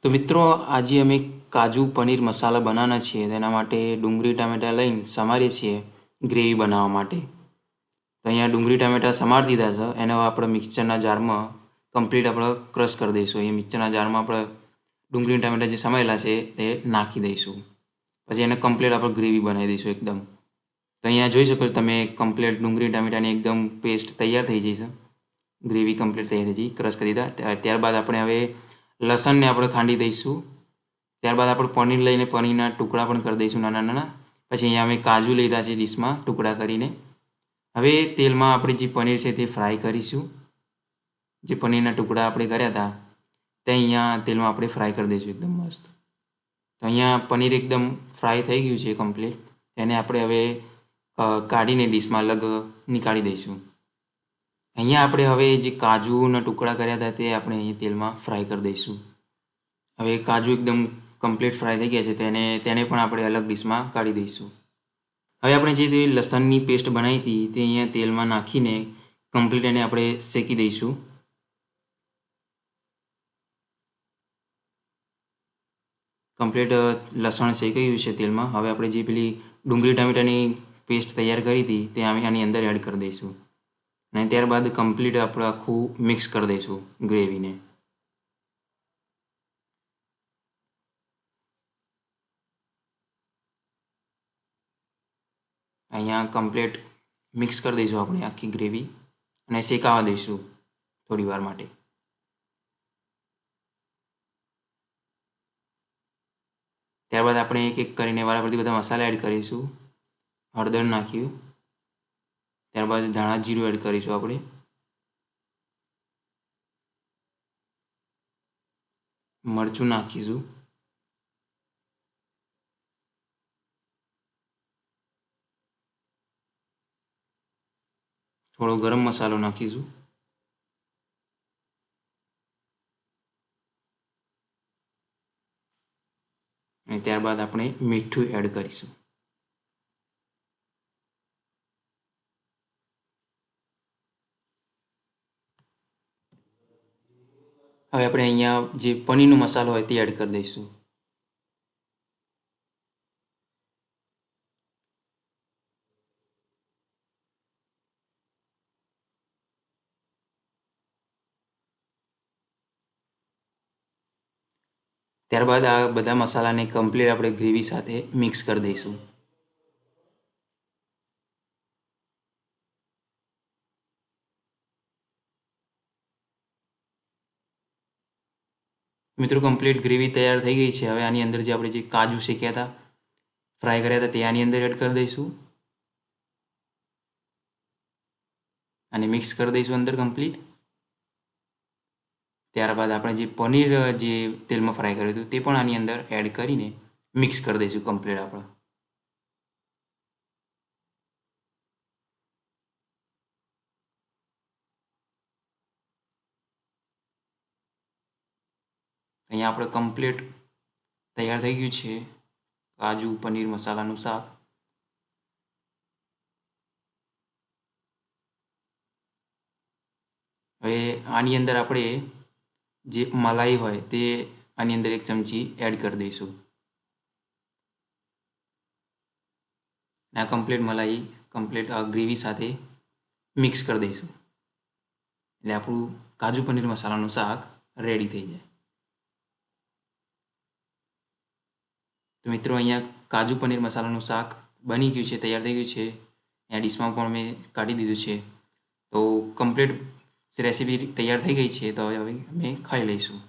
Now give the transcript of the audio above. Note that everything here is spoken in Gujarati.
તો મિત્રો આજે અમે કાજુ પનીર મસાલા બનાવવાના છીએ તેના માટે ડુંગળી ટામેટાં લઈને સમારીએ છીએ ગ્રેવી બનાવવા માટે. તો અહીંયા ડુંગળી ટામેટાં સમારી દીધા છે, એને હવે આપણે મિક્સરના જારમાં કમ્પ્લીટ આપણે ક્રશ કરી દઈશું. અહીંયા મિક્સરના જારમાં આપણે ડુંગળી ટામેટાં જે સમારેલા છે તે નાખી દઈશું. પછી એને કમ્પ્લીટ આપણે ગ્રેવી બનાવી દઈશું એકદમ. તો અહીંયા જોઈ શકો છો તમે કમ્પ્લીટ ડુંગળી ટામેટાની એકદમ પેસ્ટ તૈયાર થઈ જઈ છે. ગ્રેવી કમ્પ્લીટ તૈયાર થઈ ગઈ, ક્રશ કરી દીધા. ત્યારબાદ આપણે હવે લસણને આપણે ખાંડી દઈશું. ત્યારબાદ આપણે પનીર લઈને પનીરના ટુકડા પણ કરી દઈશું નાના નાના. પછી અહીંયા અમે કાજુ લીધા છે ડીશમાં ટુકડા કરીને. હવે તેલમાં આપણે જે પનીર છે તે ફ્રાય કરીશું. જે પનીરના ટુકડા આપણે કર્યા હતા તે અહીંયા તેલમાં આપણે ફ્રાય કરી દઈશું એકદમ મસ્ત. તો અહીંયા પનીર એકદમ ફ્રાય થઈ ગયું છે કમ્પ્લીટ. તેને આપણે હવે કાઢીને ડીશમાં અલગ નીકાળી દઈશું. અહીંયા આપણે હવે જે કાજુના ટુકડા કર્યા હતા તે આપણે અહીંયા તેલમાં ફ્રાય કરી દઈશું. હવે કાજુ એકદમ કમ્પ્લીટ ફ્રાય થઈ ગયા છે, તેને પણ આપણે અલગ ડીશમાં કાઢી દઈશું. હવે આપણે જે લસણની પેસ્ટ બનાવી હતી તે અહીંયા તેલમાં નાખીને કમ્પ્લીટ એને આપણે શેકી દઈશું. કમ્પ્લીટ લસણ શેકાઈ ગયું છે તેલમાં. હવે આપણે જે પેલી ડુંગળી ટામેટાની પેસ્ટ તૈયાર કરી હતી તે આની અંદર એડ કરી દઈશું અને ત્યારબાદ કમ્પ્લીટ આપણે આખું મિક્સ કરી દઈશું ગ્રેવીને. અહીંયા કમ્પ્લીટ મિક્સ કરી દઈશું આપણે આખી ગ્રેવી અને શેકાવા દઈશું થોડી વાર માટે. ત્યારબાદ આપણે એક એક કરીને વારાફરતી બધા મસાલા એડ કરીશું. હળદર નાખ્યું, ત્યારબાદ ધાણા જીરું એડ કરીશું આપણે. મરચું નાખીશું. થોડો ગરમ મસાલો નાખીશું. અને ત્યારબાદ આપણે મીઠું એડ કરીશું. હવે આપણે અહીંયા જે પનીરનો મસાલો હોય તે એડ કરી દઈશું. ત્યારબાદ આ બધા મસાલાને કમ્પ્લીટ આપણે ગ્રેવી સાથે મિક્સ કરી દઈશું. મિત્રો કમ્પ્લીટ ગ્રેવી તૈયાર થઈ ગઈ છે. હવે આની અંદર જે આપણે જે કાજુ શેક્યા હતા, ફ્રાય કર્યા હતા તે આની અંદર એડ કરી દઈશું અને મિક્સ કરી દઈશું અંદર કમ્પ્લીટ. ત્યારબાદ આપણે જે પનીર જે તેલમાં ફ્રાય કર્યું હતું તે પણ આની અંદર એડ કરીને મિક્સ કરી દઈશું કમ્પ્લીટ આપણે. અહીંયા આપણે કમ્પ્લીટ તૈયાર થઈ ગયું છે કાજુ પનીર મસાલાનું શાક. હવે આની અંદર આપણે જે મલાઈ હોય તે આની અંદર 1 ચમચી એડ કરી દઈશું. આ કમ્પ્લીટ મલાઈ કમ્પ્લીટ ગ્રેવી સાથે મિક્સ કરી દઈશું એટલે આપણું કાજુ પનીર મસાલાનું શાક રેડી થઈ જાય. તો મિત્રો અહીંયા કાજુ પનીર મસાલાનું શાક બની ગયું છે, તૈયાર થઈ ગયું છે. અહીંયા ડીશમાં પણ મેં કાઢી દીધું છે. તો કમ્પ્લીટ રેસીપી તૈયાર થઈ ગઈ છે. તો હવે અમે ખાઈ લઈશું.